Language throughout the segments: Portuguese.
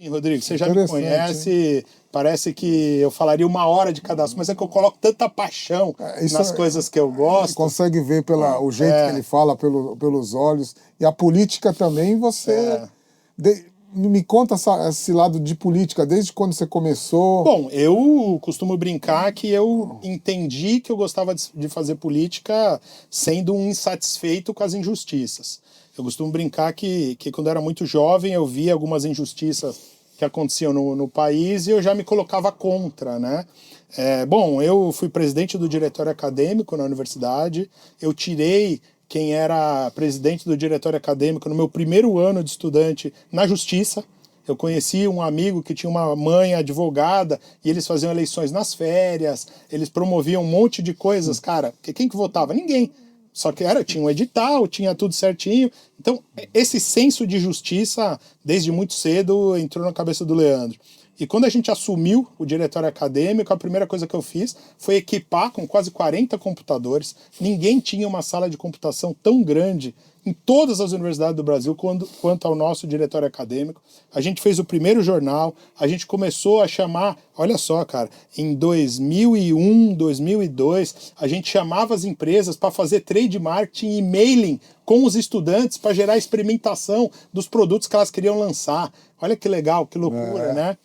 Sim, Rodrigo, você já me conhece, parece que eu falaria 1 hora de cada assunto, mas é que eu coloco tanta paixão nas coisas que eu gosto. Consegue ver o jeito que ele fala, pelos olhos. E a política também, você... Me conta esse lado de política, desde quando você começou. Bom, eu costumo brincar que eu entendi que eu gostava de fazer política sendo um insatisfeito com as injustiças. Eu costumo brincar que quando eu era muito jovem eu via algumas injustiças que aconteciam no país e eu já me colocava contra, né? Bom, eu fui presidente do diretório acadêmico na universidade, eu tirei quem era presidente do diretório acadêmico no meu primeiro ano de estudante na Justiça. Eu conheci um amigo que tinha uma mãe advogada e eles faziam eleições nas férias, eles promoviam um monte de coisas, cara. Quem que votava? Ninguém. Só que tinha um edital, tinha tudo certinho. Então, esse senso de justiça, desde muito cedo, entrou na cabeça do Leandro. E quando a gente assumiu o diretório acadêmico, a primeira coisa que eu fiz foi equipar com quase 40 computadores. Ninguém tinha uma sala de computação tão grande em todas as universidades do Brasil quanto ao nosso diretório acadêmico. A gente fez o primeiro jornal, a gente começou a chamar, olha só, cara, em 2001, 2002, a gente chamava as empresas para fazer trade marketing e mailing com os estudantes para gerar experimentação dos produtos que elas queriam lançar. Olha que legal, que loucura, né?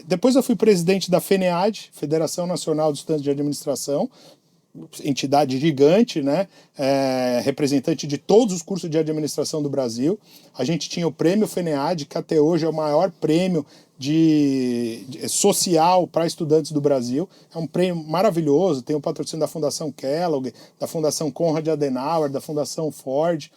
Depois eu fui presidente da FENEAD, Federação Nacional de Estudantes de Administração, entidade gigante, né? Representante de todos os cursos de administração do Brasil. A gente tinha o prêmio FENEAD, que até hoje é o maior prêmio social para estudantes do Brasil. É um prêmio maravilhoso, tem o patrocínio da Fundação Kellogg, da Fundação Konrad Adenauer, da Fundação Ford.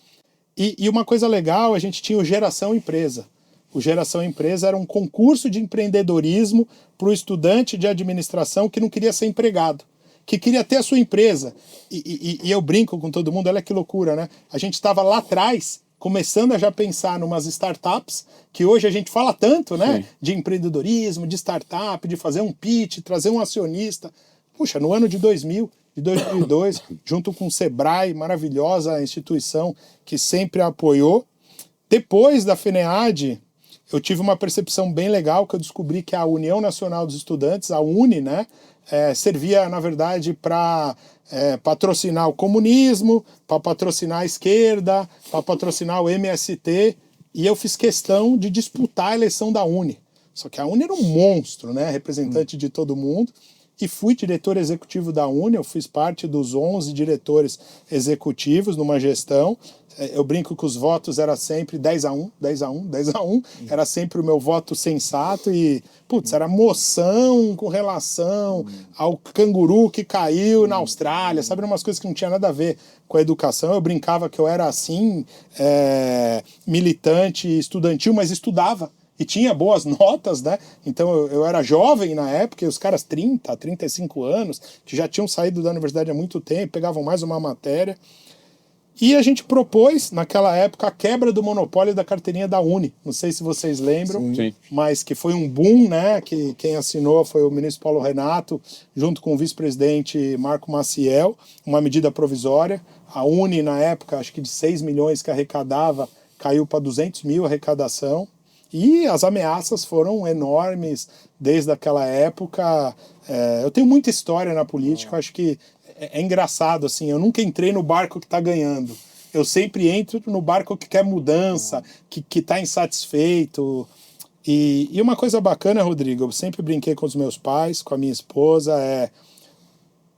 E uma coisa legal, a gente tinha o Geração Empresa. O Geração Empresa era um concurso de empreendedorismo para o estudante de administração que não queria ser empregado, que queria ter a sua empresa. E eu brinco com todo mundo, olha que loucura, né? A gente estava lá atrás, começando a já pensar numas startups, que hoje a gente fala tanto, né? Sim. De empreendedorismo, de startup, de fazer um pitch, trazer um acionista. Puxa, no ano de 2002, junto com o Sebrae, maravilhosa instituição que sempre apoiou. Depois da FENEAD, eu tive uma percepção bem legal, que eu descobri que a União Nacional dos Estudantes, a UNE, né, servia, na verdade, para patrocinar o comunismo, para patrocinar a esquerda, para patrocinar o MST, e eu fiz questão de disputar a eleição da UNE. Só que a UNE era um monstro, né, representante de todo mundo, e fui diretor executivo da UNE, eu fiz parte dos 11 diretores executivos numa gestão. Eu brinco que os votos eram sempre 10-1, 10-1, 10-1, era sempre o meu voto sensato e, putz, era moção com relação ao canguru que caiu na Austrália, sabe, umas coisas que não tinha nada a ver com a educação. Eu brincava que eu era assim, militante estudantil, mas estudava. E tinha boas notas, né? Então eu era jovem na época, e os caras 30, 35 anos, que já tinham saído da universidade há muito tempo, pegavam mais uma matéria. E a gente propôs, naquela época, a quebra do monopólio da carteirinha da UNE. Não sei se vocês lembram, sim, mas que foi um boom, né? Que quem assinou foi o ministro Paulo Renato, junto com o vice-presidente Marco Maciel, uma medida provisória. A UNE, na época, acho que de 6 milhões que arrecadava, caiu para 200 mil a arrecadação. E as ameaças foram enormes desde aquela época. Eu tenho muita história na política, eu acho que é engraçado, assim, eu nunca entrei no barco que está ganhando. Eu sempre entro no barco que quer mudança, que está insatisfeito. E uma coisa bacana, Rodrigo, eu sempre brinquei com os meus pais, com a minha esposa,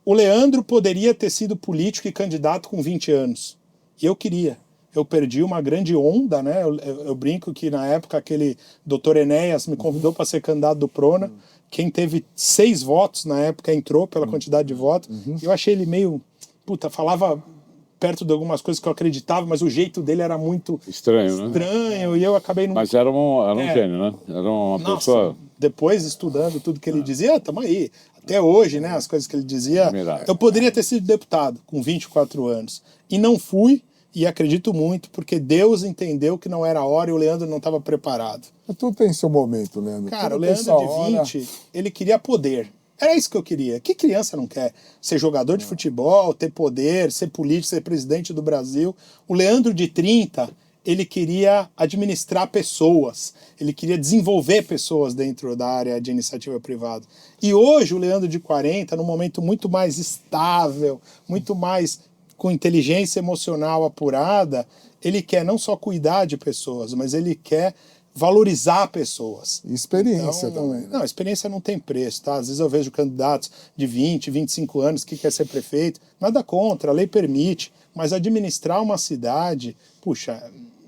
o Leandro poderia ter sido político e candidato com 20 anos. E eu queria. Eu perdi uma grande onda, né? Eu brinco que na época aquele Dr. Enéas me convidou para ser candidato do Prona. Quem teve 6 votos na época entrou pela quantidade de votos. Eu achei ele meio... Puta, falava perto de algumas coisas que eu acreditava, mas o jeito dele era muito estranho, né? E eu acabei... Mas era um gênio, né? Era uma pessoa... Depois, estudando tudo que ele dizia, tamo aí. Até hoje, né? As coisas que ele dizia... Eu poderia ter sido deputado com 24 anos. E não fui. E acredito muito, porque Deus entendeu que não era a hora e o Leandro não estava preparado. Tudo tem seu momento, Leandro. Cara, o Leandro de 20, ele queria poder. Era isso que eu queria. Que criança não quer? Ser jogador de futebol, ter poder, ser político, ser presidente do Brasil. O Leandro de 30, ele queria administrar pessoas, ele queria desenvolver pessoas dentro da área de iniciativa privada. E hoje o Leandro de 40, num momento muito mais estável, muito mais com inteligência emocional apurada, ele quer não só cuidar de pessoas, mas ele quer valorizar pessoas. E experiência então, também. Né? Não, experiência não tem preço, tá? Às vezes eu vejo candidatos de 20, 25 anos que quer ser prefeito, nada contra, a lei permite, mas administrar uma cidade, puxa,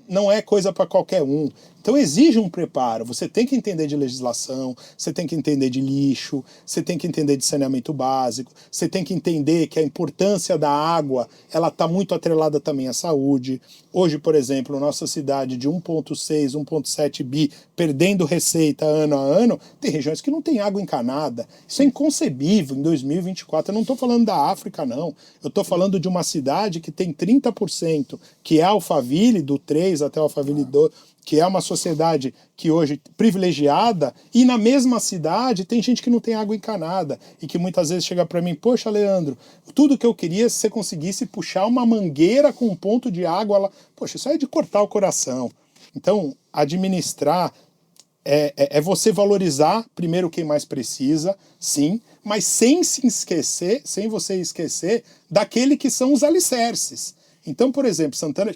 não é coisa para qualquer um. Então exige um preparo, você tem que entender de legislação, você tem que entender de lixo, você tem que entender de saneamento básico, você tem que entender que a importância da água, ela está muito atrelada também à saúde. Hoje, por exemplo, nossa cidade de 1,6, 1,7 bi, perdendo receita ano a ano, tem regiões que não tem água encanada. Isso é inconcebível em 2024. Eu não estou falando da África, não. Eu estou falando de uma cidade que tem 30%, que é Alphaville, do 3 até Alphaville 2, que é uma sociedade que hoje privilegiada, e na mesma cidade tem gente que não tem água encanada, e que muitas vezes chega para mim, poxa, Leandro, tudo que eu queria é se você conseguisse puxar uma mangueira com um ponto de água lá. Poxa, isso aí é de cortar o coração. Então, administrar é você valorizar primeiro quem mais precisa, sim, mas sem se esquecer, sem você esquecer daquele que são os alicerces. Então, por exemplo, Santana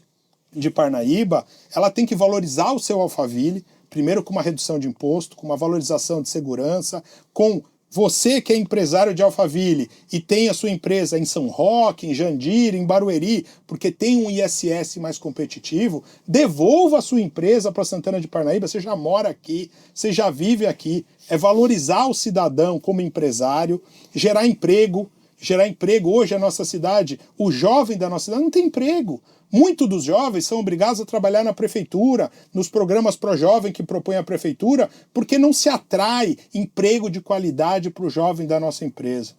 de Parnaíba, ela tem que valorizar o seu Alphaville, primeiro com uma redução de imposto, com uma valorização de segurança, com você que é empresário de Alphaville e tem a sua empresa em São Roque, em Jandira, em Barueri, porque tem um ISS mais competitivo, devolva a sua empresa para Santana de Parnaíba, você já mora aqui, você já vive aqui, é valorizar o cidadão como empresário, gerar emprego. Hoje a nossa cidade, o jovem da nossa cidade não tem emprego. Muitos dos jovens são obrigados a trabalhar na prefeitura, nos programas pró-jovem que propõe a prefeitura, porque não se atrai emprego de qualidade para o jovem da nossa empresa.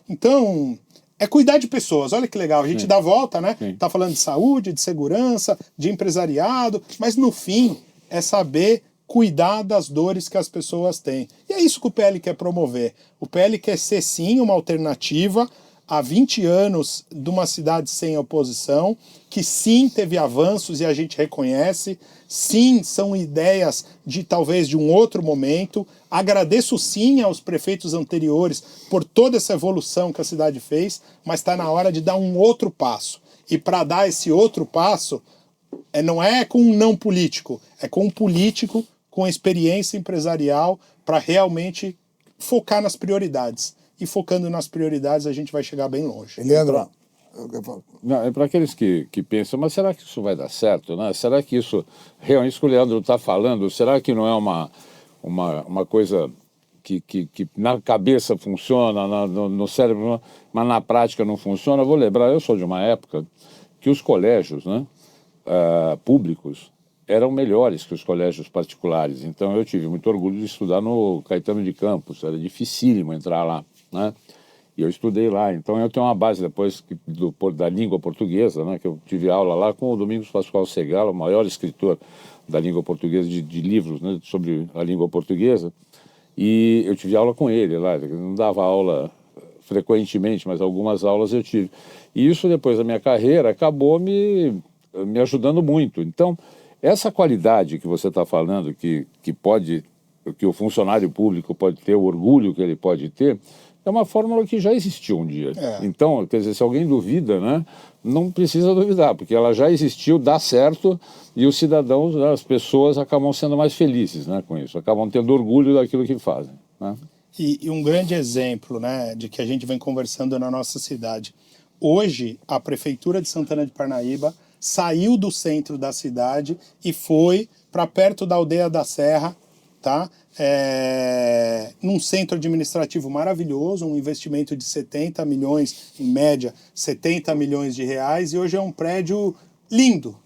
Então, é cuidar de pessoas. Olha que legal, a gente dá a volta, né? Tá falando de saúde, de segurança, de empresariado, mas no fim é saber cuidar das dores que as pessoas têm. E é isso que o PL quer promover. O PL quer ser, sim, uma alternativa há 20 anos de uma cidade sem oposição, que sim teve avanços e a gente reconhece, sim são ideias de talvez de um outro momento. Agradeço sim aos prefeitos anteriores por toda essa evolução que a cidade fez, mas está na hora de dar um outro passo. E para dar esse outro passo, não é com um não político, é com um político com experiência empresarial para realmente focar nas prioridades. E focando nas prioridades, a gente vai chegar bem longe. Leandro, não, é para aqueles que pensam, mas será que isso vai dar certo? Né? Será que isso, realmente, isso que o Leandro está falando, será que não é uma coisa que na cabeça funciona, no cérebro, mas na prática não funciona? Eu vou lembrar, eu sou de uma época que os colégios, né, públicos eram melhores que os colégios particulares. Então eu tive muito orgulho de estudar no Caetano de Campos, era dificílimo entrar lá, né? E eu estudei lá, então eu tenho uma base depois da língua portuguesa, né? Que eu tive aula lá com o Domingos Pascoal Segal, o maior escritor da língua portuguesa, de livros, né, sobre a língua portuguesa, e eu tive aula com ele lá, ele não dava aula frequentemente, mas algumas aulas eu tive. E isso depois da minha carreira acabou me ajudando muito. Então, essa qualidade que você está falando, que o funcionário público pode ter, o orgulho que ele pode ter, é uma fórmula que já existiu um dia. Então, quer dizer, se alguém duvida, né, não precisa duvidar, porque ela já existiu, dá certo, e os cidadãos, né, as pessoas acabam sendo mais felizes, né, com isso, acabam tendo orgulho daquilo que fazem. Né? E um grande exemplo, né, de que a gente vem conversando na nossa cidade. Hoje, a Prefeitura de Santana de Parnaíba saiu do centro da cidade e foi para perto da Aldeia da Serra, tá? Num centro administrativo maravilhoso, um investimento de 70 milhões, em média, 70 milhões de reais, e hoje é um prédio lindo.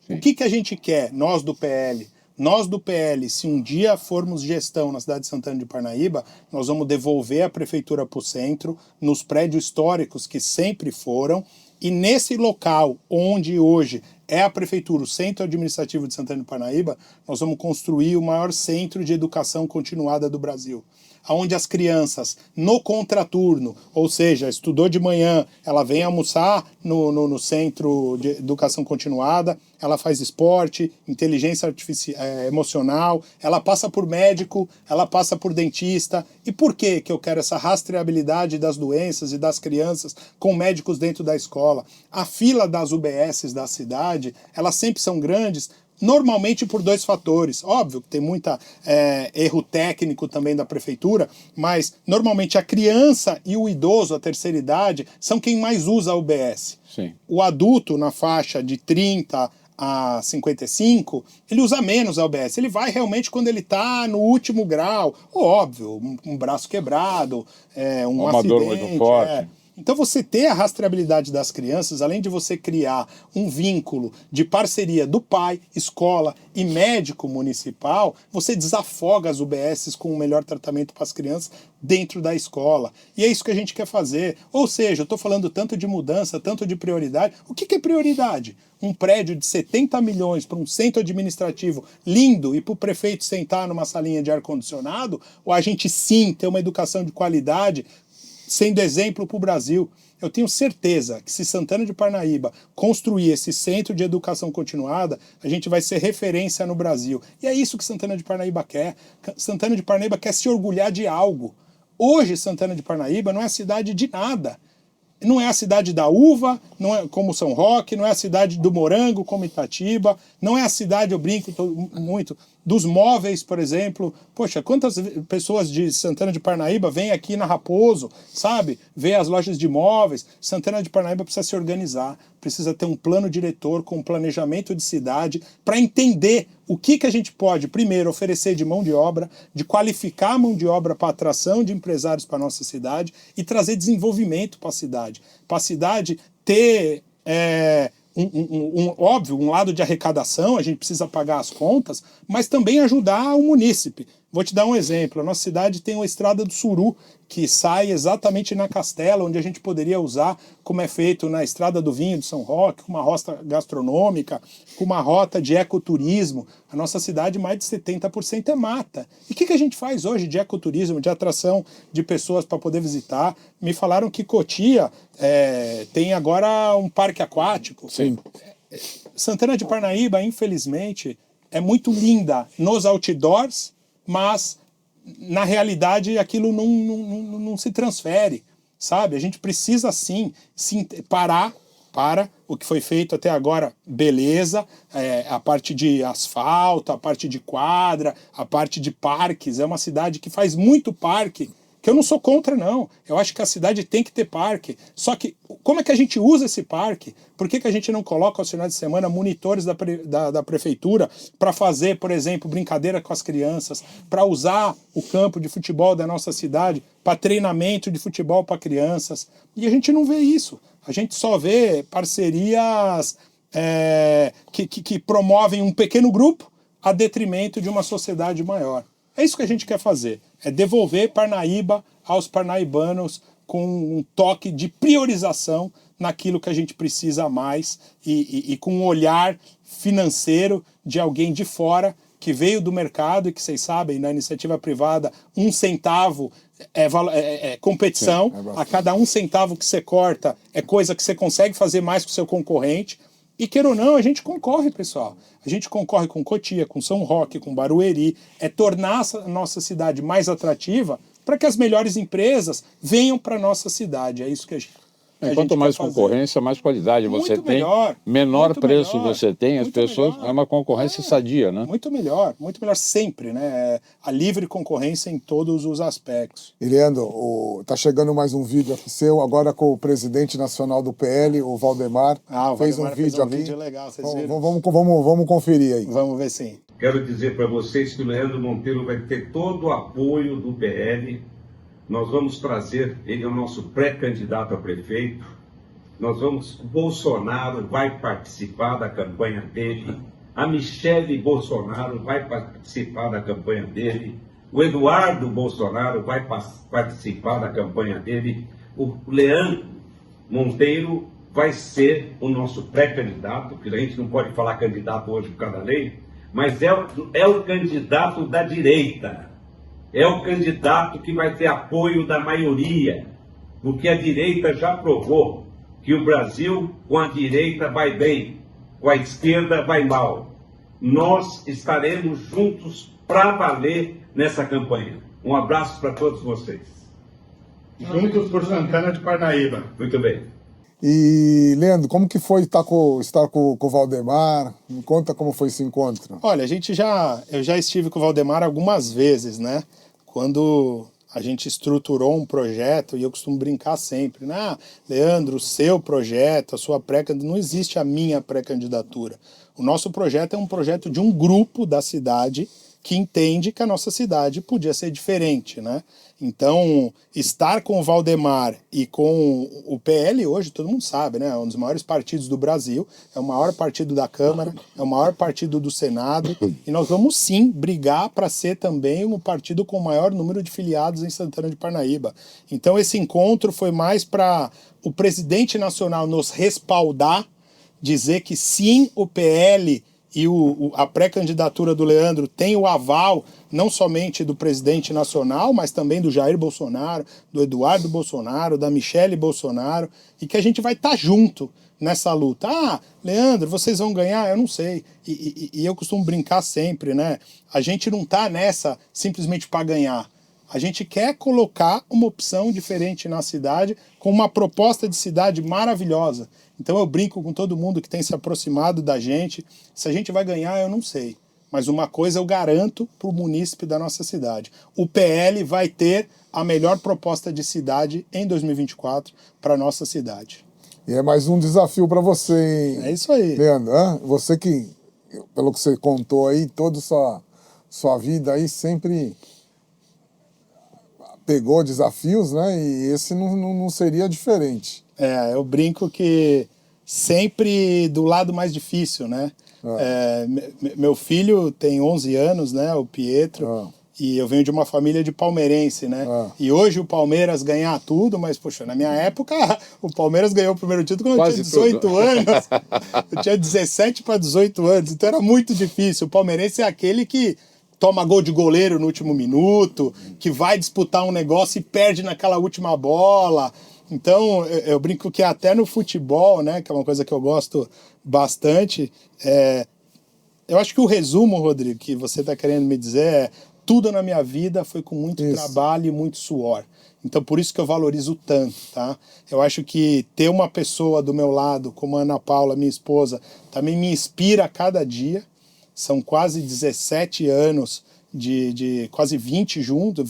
Sim. O que a gente quer, nós do PL? Nós do PL, se um dia formos gestão na cidade de Santana de Parnaíba, nós vamos devolver a prefeitura para o centro, nos prédios históricos que sempre foram, e nesse local onde hoje é a prefeitura, o Centro Administrativo de Santana de Parnaíba, nós vamos construir o maior centro de educação continuada do Brasil. onde as crianças, no contraturno, ou seja, estudou de manhã, ela vem almoçar no centro de educação continuada, ela faz esporte, inteligência artificial, emocional, ela passa por médico, ela passa por dentista. E por que eu quero essa rastreabilidade das doenças e das crianças com médicos dentro da escola? A fila das UBSs da cidade, elas sempre são grandes, normalmente por 2 fatores. Óbvio que tem muita erro técnico também da prefeitura, mas normalmente a criança e o idoso, a terceira idade, são quem mais usa a UBS. Sim. O adulto na faixa de 30 a 55, ele usa menos a UBS. Ele vai realmente quando ele está no último grau. Óbvio, um braço quebrado, um uma dor acidente. muito forte. Então você ter a rastreabilidade das crianças, além de você criar um vínculo de parceria do pai, escola e médico municipal, você desafoga as UBSs com o melhor tratamento para as crianças dentro da escola. E é isso que a gente quer fazer. Ou seja, eu estou falando tanto de mudança, tanto de prioridade. O que é prioridade? Um prédio de 70 milhões para um centro administrativo lindo e para o prefeito sentar numa salinha de ar-condicionado? Ou a gente sim ter uma educação de qualidade sendo exemplo para o Brasil? Eu tenho certeza que se Santana de Parnaíba construir esse centro de educação continuada, a gente vai ser referência no Brasil. E é isso que Santana de Parnaíba quer. Santana de Parnaíba quer se orgulhar de algo. Hoje, Santana de Parnaíba não é cidade de nada. Não é a cidade da uva, não é como São Roque, não é a cidade do morango como Itatiba, não é a cidade, eu brinco muito, dos móveis, por exemplo. Poxa, quantas pessoas de Santana de Parnaíba vêm aqui na Raposo, sabe? Vê as lojas de móveis. Santana de Parnaíba precisa se organizar, precisa ter um plano diretor com um planejamento de cidade para entender o que a gente pode, primeiro, oferecer de mão de obra, de qualificar a mão de obra para atração de empresários para a nossa cidade e trazer desenvolvimento para a cidade. Para a cidade ter, óbvio, um lado de arrecadação, a gente precisa pagar as contas, mas também ajudar o munícipe. Vou te dar um exemplo. A nossa cidade tem uma estrada do Suru, que sai exatamente na Castela, onde a gente poderia usar, como é feito na Estrada do Vinho de São Roque, com uma rota gastronômica, com uma rota de ecoturismo. A nossa cidade, mais de 70% é mata. E o que a gente faz hoje de ecoturismo, de atração de pessoas para poder visitar? Me falaram que Cotia tem agora um parque aquático. Sim. Santana de Parnaíba, infelizmente, é muito linda nos outdoors, mas na realidade aquilo não se transfere, sabe? A gente precisa sim parar para o que foi feito até agora, beleza, a parte de asfalto, a parte de quadra, a parte de parques. É uma cidade que faz muito parque, que eu não sou contra, não. Eu acho que a cidade tem que ter parque. Só que, como é que a gente usa esse parque? Por que a gente não coloca aos finais de semana monitores da prefeitura para fazer, por exemplo, brincadeira com as crianças, para usar o campo de futebol da nossa cidade para treinamento de futebol para crianças? E a gente não vê isso. A gente só vê parcerias que promovem um pequeno grupo a detrimento de uma sociedade maior. É isso que a gente quer fazer, é devolver Parnaíba aos parnaibanos com um toque de priorização naquilo que a gente precisa mais e com um olhar financeiro de alguém de fora que veio do mercado e que vocês sabem, na iniciativa privada, 1 centavo é competição. Sim, a cada 1 centavo que você corta é coisa que você consegue fazer mais que o seu concorrente. E queira ou não, a gente concorre, pessoal. A gente concorre com Cotia, com São Roque, com Barueri. É tornar a nossa cidade mais atrativa para que as melhores empresas venham para a nossa cidade. É isso que a gente Quanto mais concorrência, mais qualidade você tem. Melhor, menor preço você tem, as pessoas... É uma concorrência sadia, né? Muito melhor sempre, né? A livre concorrência em todos os aspectos. E, Leandro, tá chegando mais um vídeo aqui seu, agora com o presidente nacional do PL, o Valdemar. O fez Valdemar um vídeo aqui. Vídeo legal, vocês viram? Vamos conferir aí. Vamos ver sim. Quero dizer para vocês que o Leandro Monteiro vai ter todo o apoio do PL. Nós vamos trazer, ele é o nosso pré-candidato a prefeito. O Bolsonaro vai participar da campanha dele. A Michele Bolsonaro vai participar da campanha dele. O Eduardo Bolsonaro vai participar da campanha dele. O Leandro Monteiro vai ser o nosso pré-candidato, porque a gente não pode falar candidato hoje por causa da lei, mas é o candidato da direita. é o candidato que vai ter apoio da maioria, porque a direita já provou que o Brasil, com a direita, vai bem, com a esquerda, vai mal. Nós estaremos juntos para valer nessa campanha. Um abraço para todos vocês. Juntos por Santana de Parnaíba. Muito bem. E, Leandro, como que foi estar com o Valdemar? Me conta como foi esse encontro. Olha, eu já estive com o Valdemar algumas vezes, né? Quando a gente estruturou um projeto, e eu costumo brincar sempre, né? Ah, Leandro, o seu projeto, a sua pré-candidatura, não existe a minha pré-candidatura. O nosso projeto é um projeto de um grupo da cidade que entende que a nossa cidade podia ser diferente, né? Então, estar com o Valdemar e com o PL hoje, todo mundo sabe, né? É um dos maiores partidos do Brasil, é o maior partido da Câmara, é o maior partido do Senado, e nós vamos sim brigar para ser também o partido com o maior número de filiados em Santana de Parnaíba. Então, esse encontro foi mais para o presidente nacional nos respaldar, dizer que sim, o PL e a pré-candidatura do Leandro tem o aval não somente do presidente nacional, mas também do Jair Bolsonaro, do Eduardo Bolsonaro, da Michele Bolsonaro, e que a gente vai estar junto nessa luta. Ah, Leandro, vocês vão ganhar? Eu não sei. E eu costumo brincar sempre, né? A gente não tá nessa simplesmente para ganhar. A gente quer colocar uma opção diferente na cidade, com uma proposta de cidade maravilhosa. Então eu brinco com todo mundo que tem se aproximado da gente. Se a gente vai ganhar, eu não sei. Mas uma coisa eu garanto para o munícipe da nossa cidade. O PL vai ter a melhor proposta de cidade em 2024 para a nossa cidade. E é mais um desafio para você, hein? É isso aí. Leandro, você que, pelo que você contou aí, toda sua vida aí sempre pegou desafios, né? E esse não seria diferente. Eu brinco que sempre do lado mais difícil, né? Meu filho tem 11 anos, né? O Pietro. E eu venho de uma família de palmeirense, né? E hoje o Palmeiras ganha tudo, mas, poxa, na minha época o Palmeiras ganhou o primeiro título quando eu tinha 18 anos. Eu tinha 17 para 18 anos, então era muito difícil. O palmeirense é aquele que toma gol de goleiro no último minuto, que vai disputar um negócio e perde naquela última bola. Então, eu brinco que até no futebol, né, que é uma coisa que eu gosto bastante, eu acho que o resumo, Rodrigo, que você está querendo me dizer é: tudo na minha vida foi com muito trabalho e muito suor. Então, por isso que eu valorizo tanto, tá? Eu acho que ter uma pessoa do meu lado, como a Ana Paula, minha esposa, também me inspira a cada dia. São quase 17 anos de quase 20 junto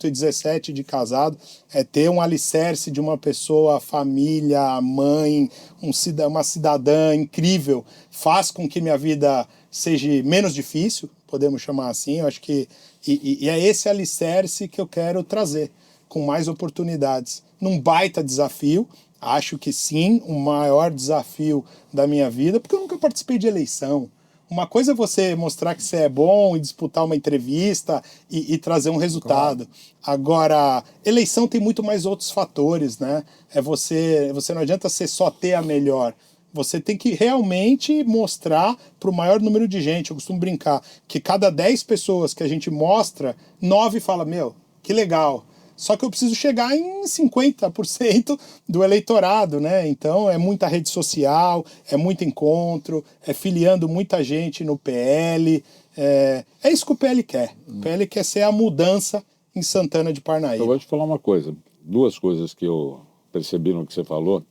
e 17 de casado. É ter um alicerce de uma pessoa, família, mãe, uma cidadã incrível, faz com que minha vida seja menos difícil, podemos chamar assim. Eu acho que e é esse alicerce que eu quero trazer, com mais oportunidades. Num baita desafio, acho que sim, o maior desafio da minha vida, porque eu nunca participei de eleição. Uma coisa é você mostrar que você é bom e disputar uma entrevista e trazer um resultado. Claro. Agora, eleição tem muito mais outros fatores, né? Você não adianta você só ter a melhor. Você tem que realmente mostrar para o maior número de gente. Eu costumo brincar que cada 10 pessoas que a gente mostra, 9 falam, meu, que legal. Só que eu preciso chegar em 50% do eleitorado, né? Então é muita rede social, é muito encontro, é filiando muita gente no PL. É isso que o PL quer. O PL quer ser a mudança em Santana de Parnaíba. Eu vou te falar uma coisa, duas coisas que eu percebi no que você falou.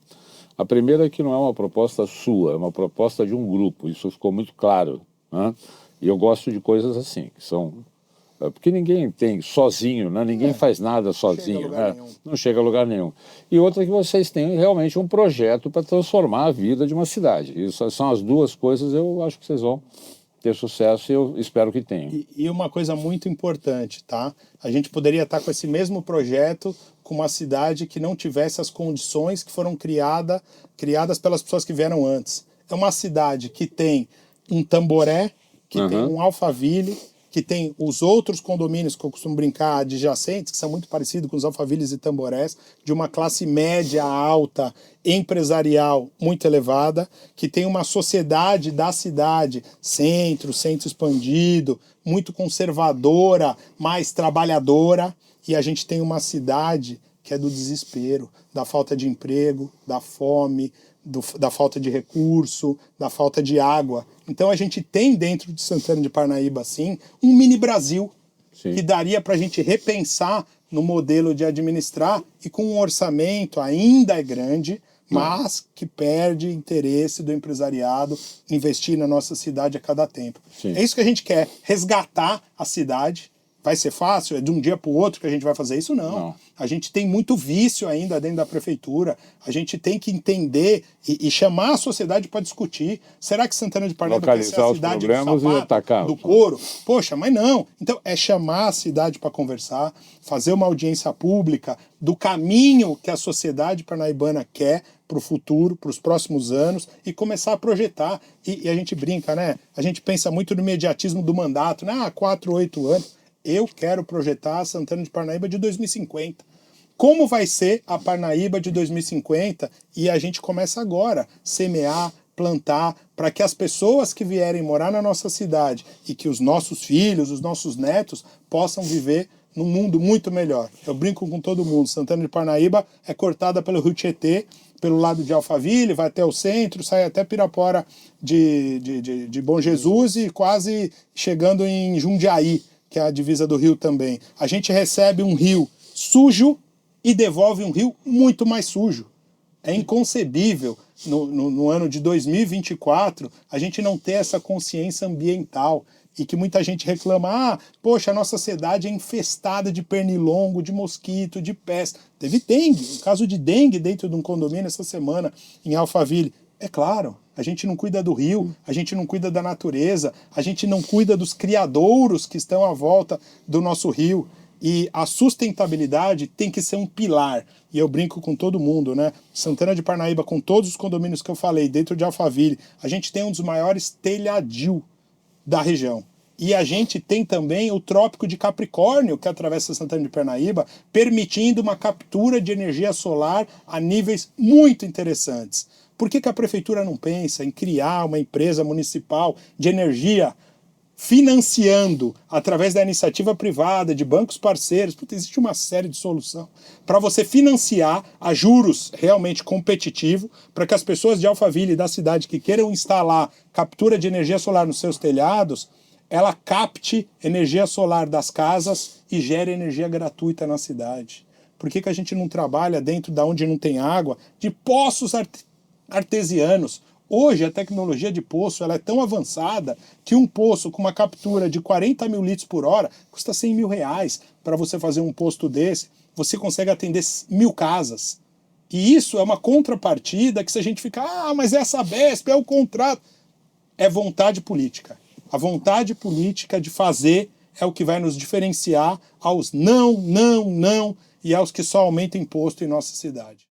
A primeira é que não é uma proposta sua, é uma proposta de um grupo, isso ficou muito claro, né? E eu gosto de coisas assim, que são... Porque ninguém tem sozinho, né? Ninguém faz nada sozinho, né? Não chega a lugar nenhum. E outra que vocês têm realmente um projeto para transformar a vida de uma cidade. Isso são as duas coisas, eu acho que vocês vão ter sucesso e eu espero que tenham. E uma coisa muito importante, tá? A gente poderia estar com esse mesmo projeto com uma cidade que não tivesse as condições que foram criadas pelas pessoas que vieram antes. É uma cidade que tem um Tamboré, que tem um Alphaville, que tem os outros condomínios que eu costumo brincar adjacentes, que são muito parecidos com os Alphavilles e Tamborés, de uma classe média alta, empresarial muito elevada, que tem uma sociedade da cidade, centro expandido, muito conservadora, mais trabalhadora, e a gente tem uma cidade que é do desespero, da falta de emprego, da fome, da falta de recurso, da falta de água. Então a gente tem dentro de Santana de Parnaíba, assim, um mini Brasil, Sim. que daria para a gente repensar no modelo de administrar e com um orçamento ainda é grande, mas que perde interesse do empresariado investir na nossa cidade a cada tempo. Sim. É isso que a gente quer, resgatar a cidade. Vai ser fácil? É de um dia para o outro que a gente vai fazer isso? Não. A gente tem muito vício ainda dentro da prefeitura. A gente tem que entender e chamar a sociedade para discutir. Será que Santana de Parnaíba quer ser a cidade do sapato, do couro? Poxa, mas não. Então é chamar a cidade para conversar, fazer uma audiência pública do caminho que a sociedade parnaibana quer para o futuro, para os próximos anos, e começar a projetar. E a gente brinca, né? A gente pensa muito no imediatismo do mandato, né? 4, 8 anos. Eu quero projetar a Santana de Parnaíba de 2050. Como vai ser a Parnaíba de 2050? E a gente começa agora, semear, plantar, para que as pessoas que vierem morar na nossa cidade e que os nossos filhos, os nossos netos, possam viver num mundo muito melhor. Eu brinco com todo mundo, Santana de Parnaíba é cortada pelo Rio Tietê, pelo lado de Alphaville, vai até o centro, sai até Pirapora de Bom Jesus e quase chegando em Jundiaí, que é a divisa do Rio também. A gente recebe um rio sujo e devolve um rio muito mais sujo. É inconcebível, no ano de 2024, a gente não ter essa consciência ambiental e que muita gente reclama, poxa, a nossa cidade é infestada de pernilongo, de mosquito, de peste. Teve dengue, um caso de dengue dentro de um condomínio essa semana em Alphaville. É claro, a gente não cuida do rio, a gente não cuida da natureza, a gente não cuida dos criadouros que estão à volta do nosso rio. E a sustentabilidade tem que ser um pilar. E eu brinco com todo mundo, né? Santana de Parnaíba, com todos os condomínios que eu falei, dentro de Alphaville, a gente tem um dos maiores telhadil da região. E a gente tem também o Trópico de Capricórnio, que atravessa Santana de Parnaíba, permitindo uma captura de energia solar a níveis muito interessantes. Por que a prefeitura não pensa em criar uma empresa municipal de energia financiando, através da iniciativa privada, de bancos parceiros? Porque existe uma série de soluções para você financiar a juros realmente competitivo, para que as pessoas de Alphaville e da cidade que queiram instalar captura de energia solar nos seus telhados, ela capte energia solar das casas e gere energia gratuita na cidade. Por que a gente não trabalha dentro da onde não tem água, de poços artesianos? Hoje a tecnologia de poço ela é tão avançada que um poço com uma captura de 40 mil litros por hora custa 100 mil reais. Para você fazer um posto desse, você consegue atender 1000 casas. E isso é uma contrapartida que se a gente ficar, mas é a Sabesp, é o contrato. É vontade política. A vontade política de fazer é o que vai nos diferenciar aos não, e aos que só aumentam imposto em nossa cidade.